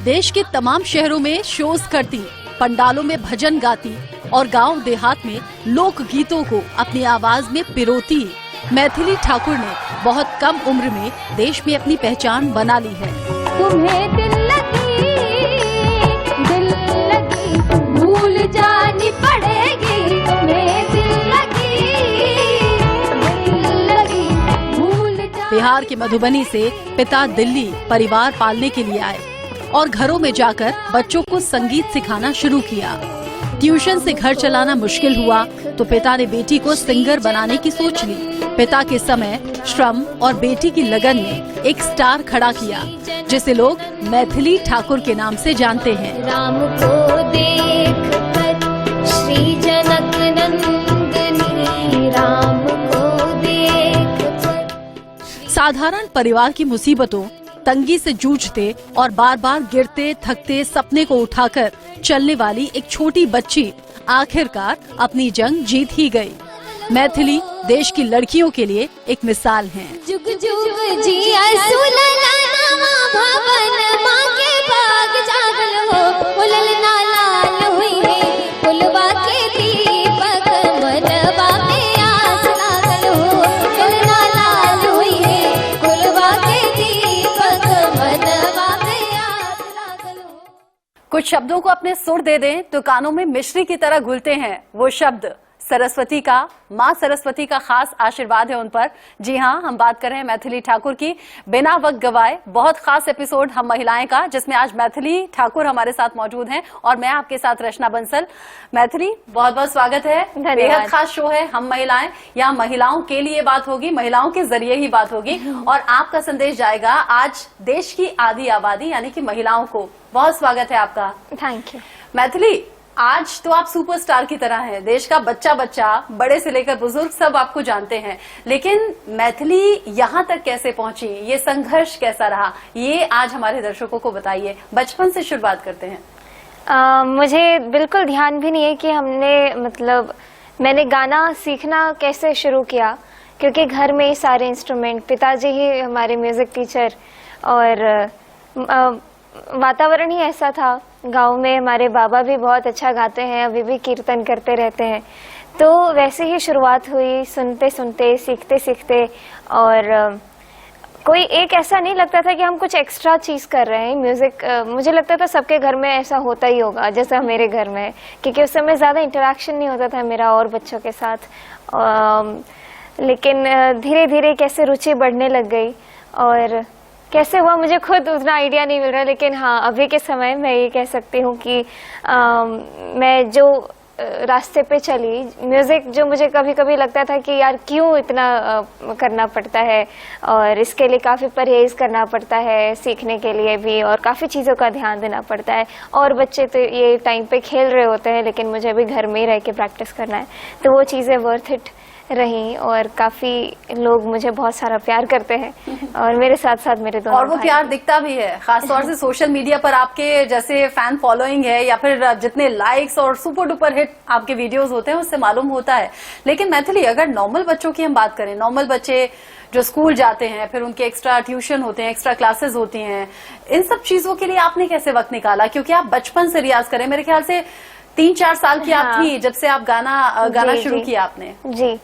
देश के तमाम शहरों में शोज करती, पंडालों में भजन गाती और गांव देहात में लोक गीतों को अपनी आवाज में पिरोती मैथिली ठाकुर ने बहुत कम उम्र में देश में अपनी पहचान बना ली है। तुम्हें दिल लगी भूल जानी पड़ेगी, तुम्हें दिल लगी भूल जानी। बिहार के मधुबनी से पिता दिल्ली परिवार पालने के लिए आए और घरों में जाकर बच्चों को संगीत सिखाना शुरू किया। ट्यूशन से घर चलाना मुश्किल हुआ तो पिता ने बेटी को सिंगर बनाने की सोच ली। पिता के समय, श्रम और बेटी की लगन ने एक स्टार खड़ा किया जिसे लोग मैथिली ठाकुर के नाम से जानते हैं। राम को देख कर श्री जनक नंदनी, राम को देख कर। साधारण परिवार की मुसीबतों, तंगी से जूझते और बार बार गिरते थकते सपने को उठाकर चलने वाली एक छोटी बच्ची आखिरकार अपनी जंग जीत ही गई। मैथिली देश की लड़कियों के लिए एक मिसाल हैं। जुग जुग जिया सुलला भवन मां के बाग जागल हो, ललना लाल हुई है कुलवा के दीपक मनवा में आस लागल हो, ललना लाल हुई है कुलवा के दीपक मनवा में आस लागल हो। कुछ शब्दों को अपने सुर दे दें तो कानों में मिश्री की तरह घुलते हैं वो शब्द। सरस्वती का, माँ सरस्वती का खास आशीर्वाद है उन पर। जी हाँ, हम बात कर रहे हैं मैथिली ठाकुर की। बिना वक्त गवाए बहुत खास एपिसोड हम महिलाएं का, जिसमें आज मैथिली ठाकुर हमारे साथ मौजूद हैं और मैं आपके साथ रचना बंसल। मैथिली, बहुत बहुत स्वागत है। बेहद खास शो है हम महिलाएं। यहाँ महिलाओं के लिए बात होगी, महिलाओं के जरिए ही बात होगी और आपका संदेश जाएगा आज देश की आधी आबादी यानी कि महिलाओं को। बहुत स्वागत है आपका। Thank you. मैथिली, आज तो आप सुपरस्टार की तरह हैं। देश का बच्चा बच्चा, बड़े से लेकर बुजुर्ग सब आपको जानते हैं, लेकिन मैथिली यहाँ तक कैसे पहुंची, ये संघर्ष कैसा रहा, ये आज हमारे दर्शकों को बताइए। बचपन से शुरुआत करते हैं। मुझे बिल्कुल ध्यान भी नहीं है कि मैंने गाना सीखना कैसे शुरू किया, क्योंकि घर में ही सारे इंस्ट्रूमेंट, पिताजी ही हमारे म्यूजिक टीचर और वातावरण ही ऐसा था। गांव में हमारे बाबा भी बहुत अच्छा गाते हैं, अभी भी कीर्तन करते रहते हैं। तो वैसे ही शुरुआत हुई, सुनते सुनते, सीखते सीखते। और कोई एक ऐसा नहीं लगता था कि हम कुछ एक्स्ट्रा चीज़ कर रहे हैं। म्यूज़िक मुझे लगता था सबके घर में ऐसा होता ही होगा जैसा मेरे घर में है, क्योंकि उस समय ज़्यादा इंटरेक्शन नहीं होता था मेरा और बच्चों के साथ। लेकिन धीरे धीरे कैसे रुचि बढ़ने लग गई और कैसे हुआ मुझे खुद उतना आइडिया नहीं मिल रहा। लेकिन हाँ, अभी के समय मैं ये कह सकती हूँ कि मैं जो रास्ते पे चली, म्यूज़िक जो मुझे कभी कभी लगता था कि यार क्यों इतना करना पड़ता है और इसके लिए काफ़ी परहेज़ करना पड़ता है सीखने के लिए भी, और काफ़ी चीज़ों का ध्यान देना पड़ता है। और बच्चे तो ये टाइम पे खेल रहे होते हैं, लेकिन मुझे अभी घर में ही रह के प्रैक्टिस करना है। तो वो चीज़ें वर्थ इट रही और काफी लोग मुझे बहुत सारा प्यार करते हैं और मेरे साथ साथ मेरे दोनों और वो प्यार दिखता भी है, खासतौर से सोशल मीडिया पर आपके जैसे फैन फॉलोइंग है या फिर जितने लाइक्स और सुपर डुपर हिट आपके वीडियोस होते हैं उससे मालूम होता है। लेकिन मैथिली, अगर नॉर्मल बच्चों की हम बात करें, नॉर्मल बच्चे जो स्कूल जाते हैं, फिर उनके एक्स्ट्रा ट्यूशन होते हैं, एक्स्ट्रा क्लासेस होती हैं, इन सब चीजों के लिए आपने कैसे वक्त निकाला? क्योंकि आप बचपन से रियाज करें, मेरे ख्याल से 3-4 साल की आप थी जब से आप गाना शुरू किया आपने। जी।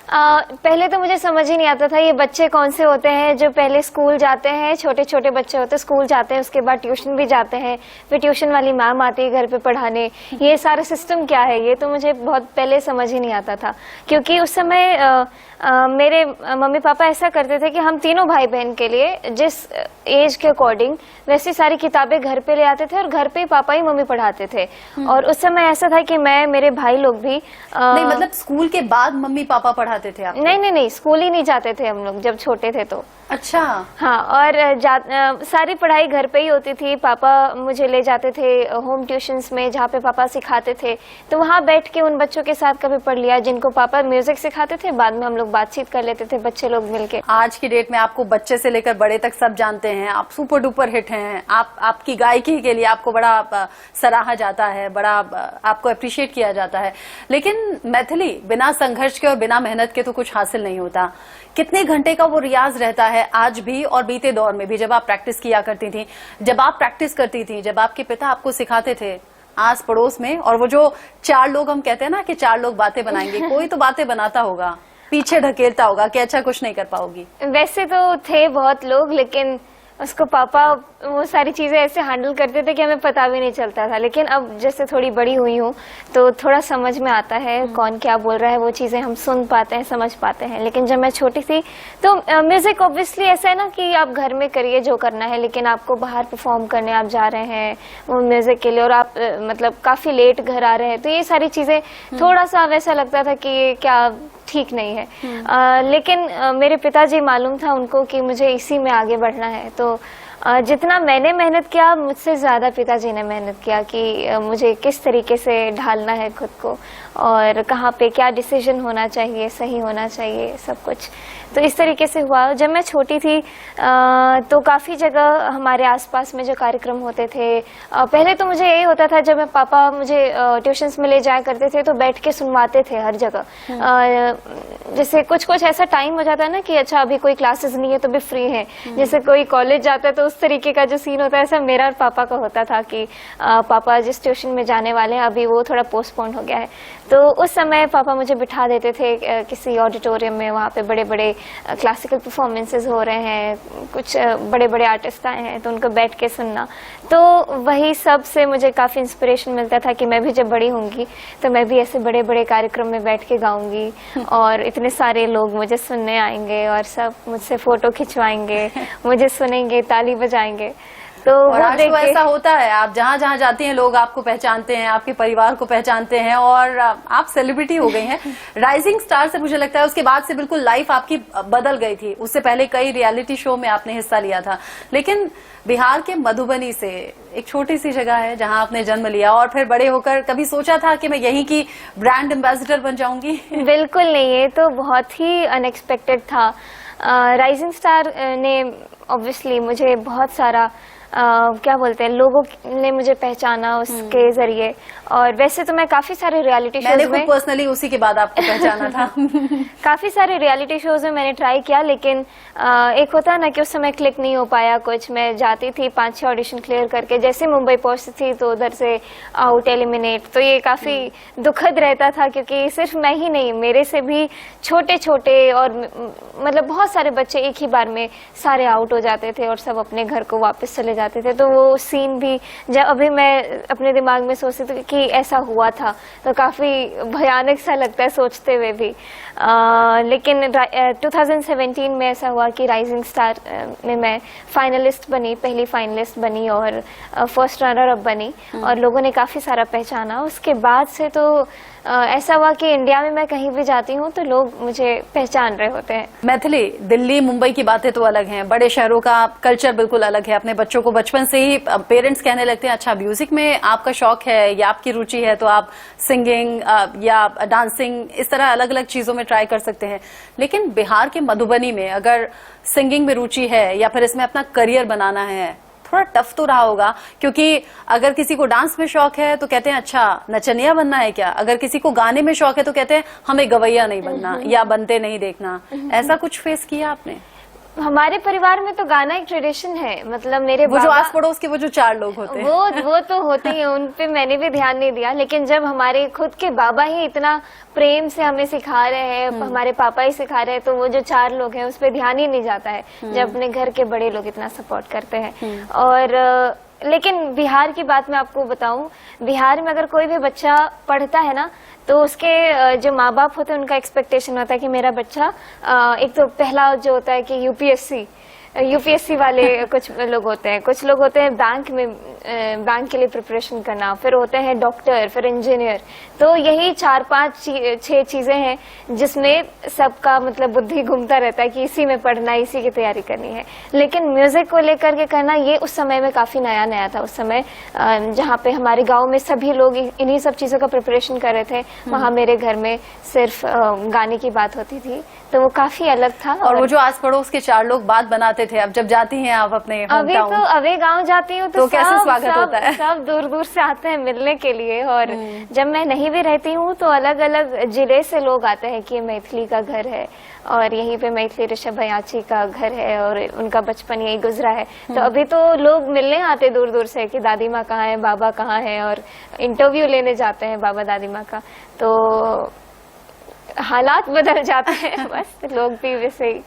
पहले तो मुझे समझ ही नहीं आता था ये बच्चे कौन से होते हैं जो पहले स्कूल जाते हैं, छोटे छोटे बच्चे होते हैं, स्कूल जाते हैं, उसके बाद ट्यूशन भी जाते हैं, फिर ट्यूशन वाली मैम आती है घर पे पढ़ाने। ये सारा सिस्टम क्या है, ये तो मुझे बहुत पहले समझ ही नहीं आता था। क्योंकि उस समय मेरे मम्मी पापा ऐसा करते थे कि हम तीनों भाई बहन के लिए जिस एज के अकॉर्डिंग वैसी सारी किताबें घर पे ले आते थे और घर पे पापा ही मम्मी पढ़ाते थे। और उस समय ऐसा था कि मैं, मेरे भाई लोग भी नहीं, मतलब स्कूल के बाद मम्मी पापा पढ़ाते थे आपको? नहीं, स्कूल ही नहीं जाते थे हम लोग जब छोटे थे तो। अच्छा। हाँ, और सारी पढ़ाई घर पे ही होती थी। पापा मुझे ले जाते थे होम ट्यूशंस में जहाँ पे पापा सिखाते थे, तो वहाँ बैठ के उन बच्चों के साथ कभी पढ़ लिया जिनको पापा म्यूजिक सिखाते थे। बाद में हम लोग बातचीत कर लेते थे बच्चे लोग मिलके। आज की डेट में आपको बच्चे से लेकर बड़े तक सब जानते हैं, आप सुपर डुपर हिट हैं, आपकी गायकी के लिए आपको बड़ा सराहा जाता है, बड़ा आपको अप्रिशिएट किया जाता है। लेकिन मैथिली, बिना संघर्ष के और बिना मेहनत मेहनत के तो कुछ हासिल नहीं होता। कितने घंटे का वो रियाज रहता है आज भी और बीते दौर में भी, जब आप प्रैक्टिस किया करती थी, जब आप प्रैक्टिस करती थी, जब आपके पिता आपको सिखाते थे आस पड़ोस में, और वो जो 4 लोग हम कहते हैं ना कि 4 लोग बातें बनाएंगे, कोई तो बातें बनाता होगा, पीछे ढकेलता होगा कि अच्छा कुछ नहीं कर पाओगी। वैसे तो थे बहुत लोग, लेकिन उसको पापा वो सारी चीज़ें ऐसे हैंडल करते थे कि हमें पता भी नहीं चलता था। लेकिन अब जैसे थोड़ी बड़ी हुई हूँ तो थोड़ा समझ में आता है कौन क्या बोल रहा है, वो चीज़ें हम सुन पाते हैं, समझ पाते हैं। लेकिन जब मैं छोटी थी तो म्यूज़िक ऑब्वियसली ऐसा है ना कि आप घर में करिए जो करना है, लेकिन आपको बाहर परफॉर्म करने आप जा रहे हैं वो म्यूज़िक के लिए, और आप मतलब काफ़ी लेट घर आ रहे हैं, तो ये सारी चीज़ें थोड़ा सा वैसा लगता था कि ये क्या ठीक नहीं है। लेकिन मेरे पिताजी मालूम था उनको कि मुझे इसी में आगे बढ़ना है, तो जितना मैंने मेहनत किया मुझसे ज़्यादा पिताजी ने मेहनत किया कि मुझे किस तरीके से ढालना है खुद को और कहाँ पे क्या डिसीजन होना चाहिए, सही होना चाहिए, सब कुछ। तो इस तरीके से हुआ। जब मैं छोटी थी तो काफ़ी जगह हमारे आसपास में जो कार्यक्रम होते थे, पहले तो मुझे यही होता था, जब मैं पापा मुझे ट्यूशन्स में ले जाया करते थे तो बैठ के सुनवाते थे हर जगह। जैसे कुछ ऐसा टाइम हो जाता है ना कि अच्छा अभी कोई क्लासेस नहीं है तो भी फ्री है, जैसे कोई कॉलेज जाता है तो उस तरीके का जो सीन होता है, ऐसा मेरा और पापा का होता था कि पापा जिस ट्यूशन में जाने वाले हैं अभी वो थोड़ा पोस्टपोन हो गया है। तो उस समय पापा मुझे बिठा देते थे किसी ऑडिटोरियम में, वहाँ पे बड़े बड़े क्लासिकल परफॉर्मेंसेस हो रहे हैं, कुछ बड़े बड़े आर्टिस्ट आए हैं, तो उनको बैठ के सुनना। तो वही सब से मुझे काफ़ी इंस्पिरेशन मिलता था कि मैं भी जब बड़ी होंगी तो मैं भी ऐसे बड़े बड़े कार्यक्रम में बैठ के गाऊंगी और इतने सारे लोग मुझे सुनने आएंगे और सब मुझसे फ़ोटो खिंचवाएंगे, मुझे सुनेंगे, ताली बजाएंगे। तो और आज तो ऐसा होता है, आप जहाँ जहाँ जाती हैं लोग आपको पहचानते हैं, आपके परिवार को पहचानते हैं और आप सेलिब्रिटी हो गई हैं। राइजिंग स्टार से मुझे लगता है उसके बाद से बिल्कुल लाइफ आपकी बदल गई थी। उससे पहले कई रियलिटी शो में आपने हिस्सा लिया था, लेकिन बिहार के मधुबनी से एक छोटी सी जगह है जहां आपने जन्म लिया और फिर बड़े होकर कभी सोचा था कि मैं यहीं की ब्रांड एम्बेसडर बन जाऊंगी? बिल्कुल नहीं, ये तो बहुत ही अनएक्सपेक्टेड था। राइजिंग स्टार ने ऑब्वियसली मुझे बहुत सारा क्या बोलते हैं, लोगों ने मुझे पहचाना उसके जरिए। और वैसे तो मैं काफी सारे रियलिटी शोज में पर्सनली उसी के बाद आपको पहचाना था। काफी सारे रियलिटी शोज में मैंने ट्राई किया, लेकिन एक होता है ना कि उस समय क्लिक नहीं हो पाया कुछ। मैं जाती थी 5-6 ऑडिशन क्लियर करके, जैसे मुंबई पहुंचती थी तो उधर से आउट, एलिमिनेट। तो ये काफी दुखद रहता था क्योंकि सिर्फ मैं ही नहीं, मेरे से भी छोटे छोटे और मतलब बहुत सारे बच्चे एक ही बार में सारे आउट हो जाते थे और सब अपने घर को वापस चले जाते थे। तो वो सीन भी जब अभी मैं अपने दिमाग में सोचती थी कि ऐसा हुआ था तो काफ़ी भयानक सा लगता है सोचते हुए भी। लेकिन 2017 में ऐसा हुआ कि राइजिंग स्टार में मैं फाइनलिस्ट बनी, पहली फाइनलिस्ट बनी और फर्स्ट रनर अप बनी और लोगों ने काफ़ी सारा पहचाना। उसके बाद से तो ऐसा हुआ कि इंडिया में मैं कहीं भी जाती हूँ तो लोग मुझे पहचान रहे होते हैं। मैथिली, दिल्ली मुंबई की बातें तो अलग हैं, बड़े शहरों का कल्चर बिल्कुल अलग है। अपने बच्चों को बचपन से ही पेरेंट्स कहने लगते हैं अच्छा म्यूजिक में आपका शौक है या आपकी रुचि है तो आप सिंगिंग या डांसिंग इस तरह अलग अलग चीजों में ट्राई कर सकते हैं। लेकिन बिहार के मधुबनी में अगर सिंगिंग में रुचि है या फिर इसमें अपना करियर बनाना है, थोड़ा टफ तो रहा होगा, क्योंकि अगर किसी को डांस में शौक है तो कहते हैं अच्छा नचनिया बनना है क्या, अगर किसी को गाने में शौक है तो कहते हैं हमें गवैया नहीं बनना या बनते नहीं देखना। ऐसा कुछ फेस किया आपने? हमारे परिवार में तो गाना एक ट्रेडिशन है, मतलब मेरे वो जो आस पड़ोस के वो जो 4 लोग होते हैं वो तो होते ही हैं, उन पे मैंने भी ध्यान नहीं दिया। लेकिन जब हमारे खुद के बाबा ही इतना प्रेम से हमें सिखा रहे हैं, हमारे पापा ही सिखा रहे हैं, तो वो जो 4 लोग हैं उस पे ध्यान ही नहीं जाता है जब अपने घर के बड़े लोग इतना सपोर्ट करते हैं। और लेकिन बिहार की बात मैं आपको बताऊं, बिहार में अगर कोई भी बच्चा पढ़ता है ना तो उसके जो माँ बाप होते हैं उनका एक्सपेक्टेशन होता है कि मेरा बच्चा एक तो पहला जो होता है कि यूपीएससी वाले कुछ लोग होते हैं, कुछ लोग होते हैं बैंक में बैंक के लिए प्रिपरेशन करना, फिर होते हैं डॉक्टर, फिर इंजीनियर। तो यही 4-5-6 चीजें हैं जिसमें सबका मतलब बुद्धि घूमता रहता है कि इसी में पढ़ना, इसी की तैयारी करनी है। लेकिन म्यूजिक को लेकर के करना ये उस समय में काफी नया था। उस समय जहाँ पे हमारे गाँव में सभी लोग इन्हीं सब चीजों का प्रिपरेशन कर रहे थे, वहाँ मेरे घर में सिर्फ गाने की बात होती थी, तो वो काफी अलग था। और वो जो आस पड़ोस के 4 लोग बात बनाते थे, अब जब जाती हैं आप अपने अभी गांव जाती हूँ तो कैसे स्वागत होता है? सब दूर दूर से आते हैं मिलने के लिए। और जब मैं नहीं कहीं भी रहती हूँ तो अलग अलग जिले से लोग आते हैं कि ये मैथिली का घर है और यहीं पे मैथिली ऋषभ भयाची का घर है और उनका बचपन यही गुजरा है। तो अभी तो लोग मिलने आते दूर दूर से कि दादी माँ कहाँ है, बाबा कहाँ है, और इंटरव्यू लेने जाते हैं बाबा दादी माँ का। तो हालात बदल जाते हैं, बस लोग भी वैसे ही।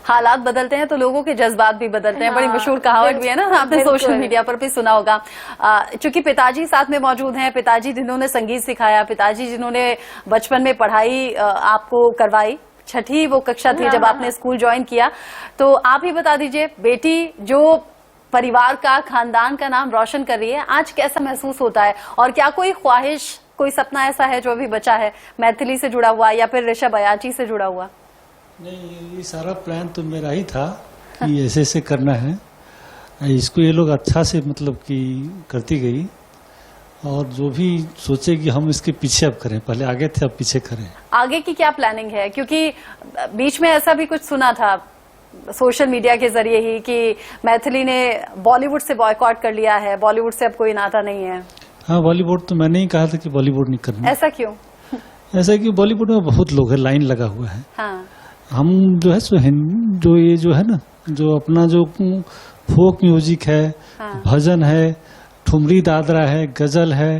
हालात बदलते हैं तो लोगों के जज्बात भी बदलते हैं। बड़ी हाँ, मशहूर कहावत भी है ना, आपने सोशल मीडिया पर भी सुना होगा। चूंकि पिताजी साथ में मौजूद हैं, पिताजी जिन्होंने संगीत सिखाया, पिताजी जिन्होंने बचपन में पढ़ाई आपको करवाई, छठी वो कक्षा थी जब आपने स्कूल ज्वाइन किया, तो आप ही बता दीजिए, बेटी जो परिवार का, खानदान का नाम रोशन कर रही है, आज कैसा महसूस होता है? और क्या कोई ख्वाहिश, कोई सपना ऐसा है जो अभी बचा है, मैथिली से जुड़ा हुआ या फिर ऋषभ भयाची से जुड़ा हुआ? नहीं, ये सारा प्लान तो मेरा ही था कि ऐसे ऐसे करना है। इसको ये लोग अच्छा से मतलब कि करती गई, और जो भी सोचे कि हम इसके पीछे अब करें, पहले आगे थे अब पीछे करें। आगे की क्या प्लानिंग है? क्योंकि बीच में ऐसा भी कुछ सुना था सोशल मीडिया के जरिए ही कि मैथिली ने बॉलीवुड से बॉयकॉट कर लिया है, बॉलीवुड से अब कोई नाता नहीं है। हाँ, बॉलीवुड तो मैंने ही कहा था कि बॉलीवुड नहीं करना। ऐसा क्यों? ऐसा कि बॉलीवुड में बहुत लोग है, लाइन लगा हुआ है। हाँ। हम जो है जो ये जो है ना, जो अपना जो फोक म्यूजिक है, हाँ। भजन है, ठुमरी दादरा है, गजल है,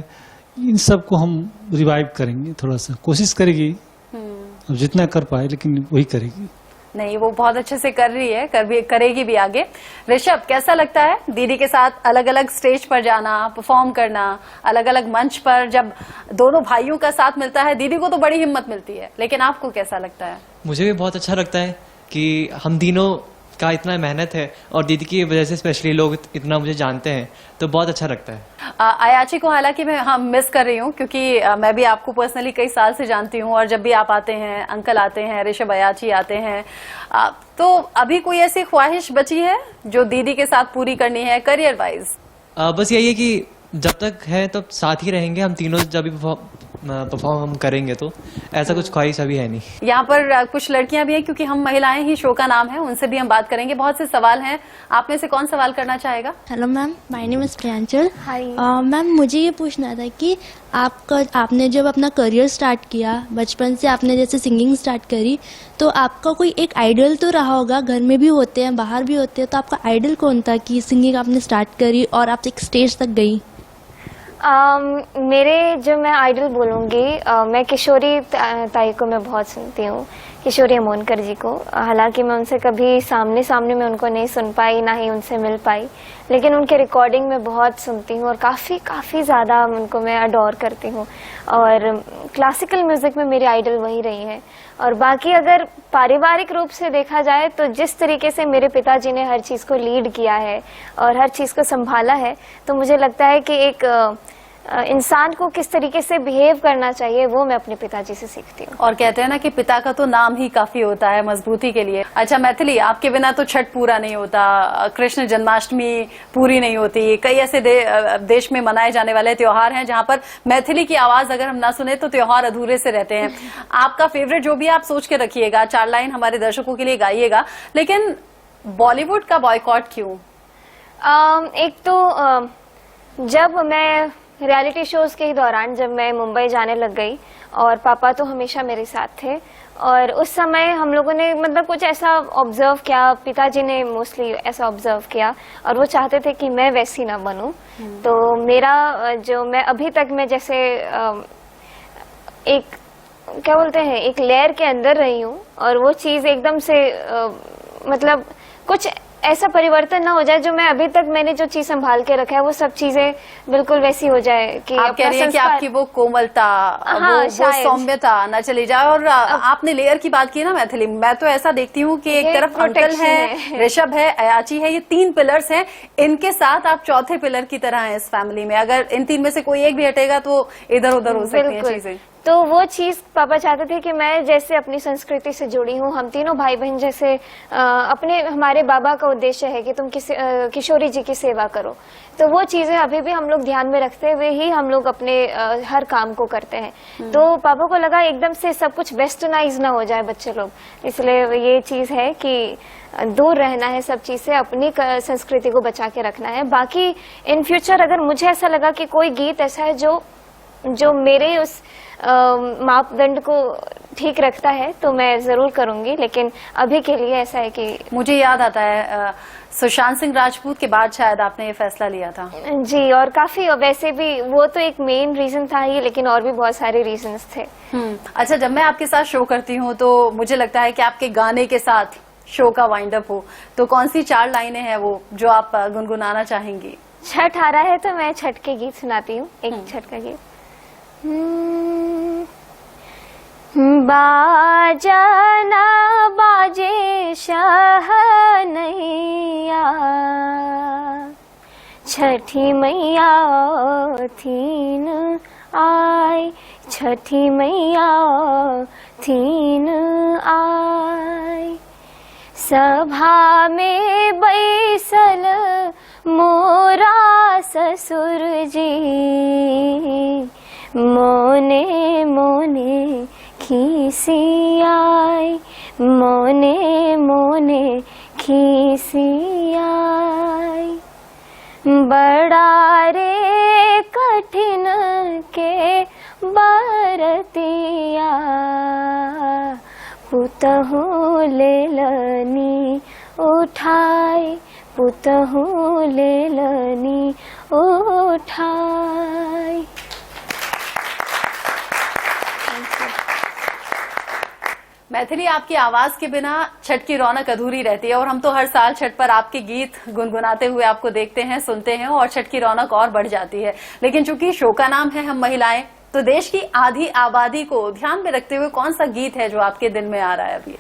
इन सब को हम रिवाइव करेंगे, थोड़ा सा कोशिश करेगी, अब जितना कर पाए, लेकिन वही करेगी। नहीं, वो बहुत अच्छे से कर रही है, करेगी भी आगे। ऋषभ, कैसा लगता है दीदी के साथ अलग अलग स्टेज पर जाना, परफॉर्म करना, अलग अलग मंच पर जब दोनों भाइयों का साथ मिलता है? दीदी को तो बड़ी हिम्मत मिलती है, लेकिन आपको कैसा लगता है? मुझे भी बहुत अच्छा लगता है कि हम तीनों का इतना मेहनत है और दीदी की वजह से स्पेशली लोग इतना मुझे जानते हैं, तो बहुत अच्छा लगता है। अयाची को हालांकि मैं मिस कर रही हूँ, क्योंकि मैं भी आपको पर्सनली कई साल से जानती हूँ, और जब भी आप आते हैं, अंकल आते हैं, ऋषभ भयाची आते हैं, तो अभी कोई ऐसी ख्वाहिश बची है जो दीदी के साथ पूरी करनी है करियर वाइज? बस यही है कि जब तक है तब साथ ही रहेंगे हम तीनों, जब भी परफॉर्म हम करेंगे, तो ऐसा कुछ ख्वाहिश अभी है नहीं। यहाँ पर कुछ लड़कियां भी हैं, क्योंकि हम महिलाएं ही शो का नाम है, उनसे भी हम बात करेंगे। बहुत से सवाल हैं, आप में से कौन सवाल करना चाहेगा? Hello ma'am, my name is Priyanchal. Hi ma'am, मुझे ये पूछना था कि आपने जब अपना करियर स्टार्ट किया, बचपन से आपने जैसे सिंगिंग स्टार्ट करी, तो आपका कोई एक आइडल तो रहा होगा, घर में भी होते हैं, बाहर भी होते हैं, तो आपका आइडल कौन था कि सिंगिंग आपने स्टार्ट करी और आप एक स्टेज तक गई? मेरे जो मैं आइडल बोलूँगी, मैं किशोरी ताई को मैं बहुत सुनती हूँ, किशोरी अमोनकर जी को। हालांकि मैं उनसे कभी सामने सामने में उनको नहीं सुन पाई, ना ही उनसे मिल पाई, लेकिन उनके रिकॉर्डिंग में बहुत सुनती हूँ और काफ़ी ज़्यादा उनको मैं अडोर करती हूँ। और क्लासिकल म्यूज़िक में मेरी आइडल वही रही है। और बाकी अगर पारिवारिक रूप से देखा जाए तो जिस तरीके से मेरे पिताजी ने हर चीज़ को लीड किया है और हर चीज़ को संभाला है, तो मुझे लगता है कि एक इंसान को किस तरीके से बिहेव करना चाहिए वो मैं अपने पिताजी से सीखती हूँ। और कहते हैं ना कि पिता का तो नाम ही काफी होता है मजबूती के लिए। अच्छा मैथिली, आपके बिना तो छठ पूरा नहीं होता, कृष्ण जन्माष्टमी पूरी नहीं होती, कई ऐसे देश में मनाए जाने वाले त्योहार हैं जहां पर मैथिली की आवाज अगर हम ना सुने तो त्योहार अधूरे से रहते हैं। आपका फेवरेट जो भी आप सोच के रखिएगा, 4 लाइन हमारे दर्शकों के लिए गाइएगा, लेकिन बॉलीवुड का बॉयकॉट क्यों? एक तो जब मैं रियलिटी शोज के ही दौरान जब मैं मुंबई जाने लग गई, और पापा तो हमेशा मेरे साथ थे, और उस समय हम लोगों ने मतलब कुछ ऐसा ऑब्जर्व किया, पिताजी ने मोस्टली ऐसा ऑब्जर्व किया, और वो चाहते थे कि मैं वैसी ना बनूं। तो मेरा जो मैं अभी तक मैं जैसे एक क्या बोलते हैं, एक लेयर के अंदर रही हूँ, और वो चीज़ एकदम से मतलब कुछ ऐसा परिवर्तन ना हो जाए जो मैं अभी तक मैंने जो चीज संभाल के रखा है वो सब चीजें बिल्कुल वैसी हो जाए कि आप कह रही हैं कि आपकी वो कोमलता, हाँ, वो सौम्यता न चली जाए। और आपने लेयर की बात की ना मैथिली, मैं तो ऐसा देखती हूँ कि एक तरफ अंकल है, ऋषभ है, अयाची है, ये 3 पिलर्स हैं, इनके साथ आप चौथे पिलर की तरह हैं इस फैमिली में। अगर इन 3 में से कोई एक भी हटेगा तो इधर उधर हो सकती है चीजें। तो वो चीज पापा चाहते थे कि मैं जैसे अपनी संस्कृति से जुड़ी हूँ, हम तीनों भाई बहन जैसे अपने हमारे बाबा का उद्देश्य है कि तुम किशोरी जी की सेवा करो, तो वो चीजें अभी भी हम लोग ध्यान में रखते हुए ही हम लोग अपने हर काम को करते हैं। तो पापा को लगा एकदम से सब कुछ वेस्टर्नाइज ना हो जाए बच्चे लोग, इसलिए ये चीज है कि दूर रहना है सब चीज से, अपनी संस्कृति को बचा के रखना है। बाकी इन फ्यूचर अगर मुझे ऐसा लगा कि कोई गीत ऐसा है जो जो मेरे उस मापदंड को ठीक रखता है तो मैं ज़रूर करूँगी, लेकिन अभी के लिए ऐसा है कि मुझे याद आता है सुशांत सिंह राजपूत के बाद शायद आपने ये फैसला लिया था। जी, और काफ़ी वैसे भी वो तो एक मेन रीज़न था ही, लेकिन और भी बहुत सारे रीजंस थे। अच्छा, जब मैं आपके साथ शो करती हूँ तो मुझे लगता है कि आपके गाने के साथ शो का वाइंड अप हो, तो कौन सी 4 लाइनें हैं वो जो आप गुनगुनाना चाहेंगी? छठ आ रहा है तो मैं छठ के गीत सुनाती हूँ, एक छठ का गीत। बाजना बाजे शहनैया, छठी मैया थीन आय, छठी मैया थीन आय। सभा में बैसल मोरा ससुर जी, मोने मोने खिसियाय, मोने मोने खिसियाय। बड़ा रे कठिन के बरतिया, पुतहु लेलनी उठाय, पुतहु लेलनी उठाय। मैथिली, आपकी आवाज के बिना छठ की रौनक अधूरी रहती है और हम तो हर साल छठ पर आपके गीत गुनगुनाते हुए आपको देखते हैं, सुनते हैं और छठ की रौनक और बढ़ जाती है। लेकिन चूंकि शो का नाम है हम महिलाएं, तो देश की आधी आबादी को ध्यान में रखते हुए कौन सा गीत है जो आपके दिल में आ रहा है अभी?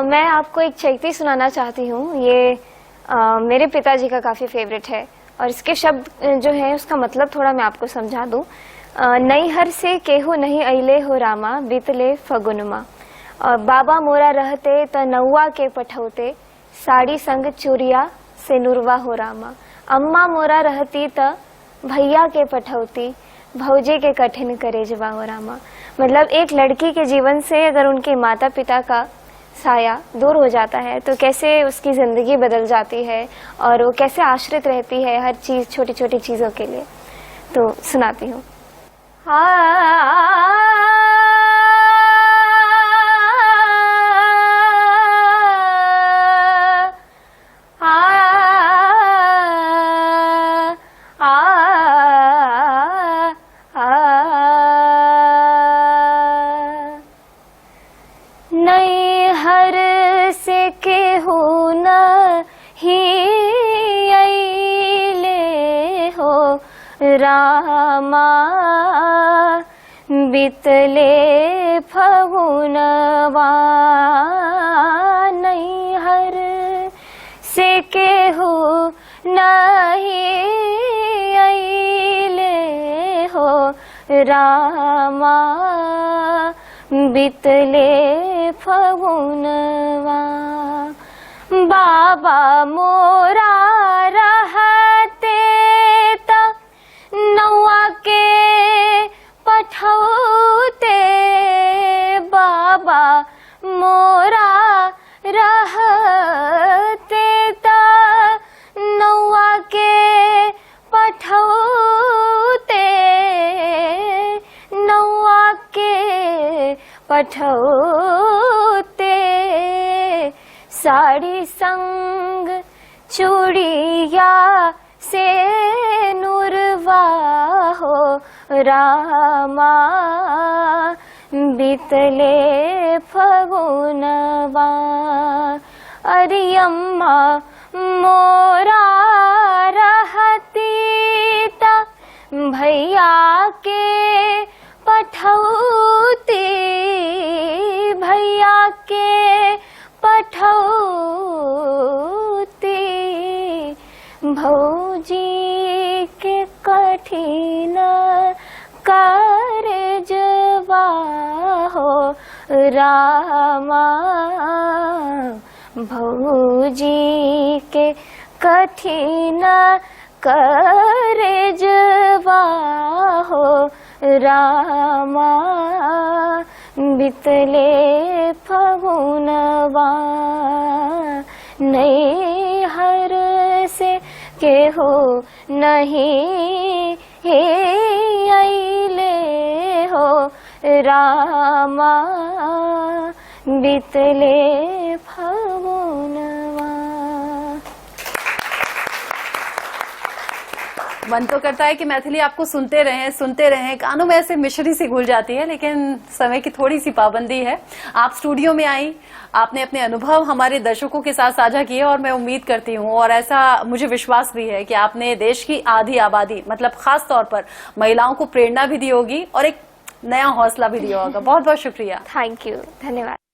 मैं आपको एक चैती सुनाना चाहती हूँ। ये मेरे पिताजी का काफ़ी फेवरेट है और इसके शब्द जो है उसका मतलब थोड़ा मैं आपको समझा दूँ। नैहर से केहू नहीं अइले हो रामा, बीतले फगुनमा, और बाबा मोरा रहते त नौवा के पठौते, साड़ी संग चूड़िया से नुरवा हो रामा। अम्मा मोरा रहती त भैया के पठौती, भौजे के कठिन करेजवा हो रामा। मतलब एक लड़की के जीवन से अगर उनके माता पिता का साया दूर हो जाता है तो कैसे उसकी ज़िंदगी बदल जाती है और वो कैसे आश्रित रहती है हर चीज़, छोटी छोटी चीज़ों के लिए। तो सुनाती हूँ। नैहर से केहू नहीं अइले हो रामा, बीतले फगुनवा। नैहर से केहू नहीं अइले हो रामा, बीतले फगुनवा। बाबा मोरा रहते त नौवा के पठौते, बाबा मोरा रहते त नौवा के पठौते, नौवा के पठौते। साड़ी संग चूड़िया से नुरवा हो रामा, बीतले फगुनवा। अरे अम्मा मोरा रहती त भैया के पठौती, भैया के पठौती। भौजी के कठिन कारजवा हो रामा, भौजी के कठिन कारजवा हो रामा, बीतले फगुनवा। नैहर से केहू नहीं हे अइले रामा बीतले फागुनवा। मन तो करता है कि मैथिली आपको सुनते रहें। कानों में ऐसे मिश्री सी घुल जाती है, लेकिन समय की थोड़ी सी पाबंदी है। आप स्टूडियो में आई, आपने अपने अनुभव हमारे दर्शकों के साथ साझा किए और मैं उम्मीद करती हूँ और ऐसा मुझे विश्वास भी है कि आपने देश की आधी आबादी मतलब खास तौर पर महिलाओं को प्रेरणा भी दी होगी और एक नया हौसला भी दिया होगा। बहुत बहुत शुक्रिया। थैंक यू, धन्यवाद।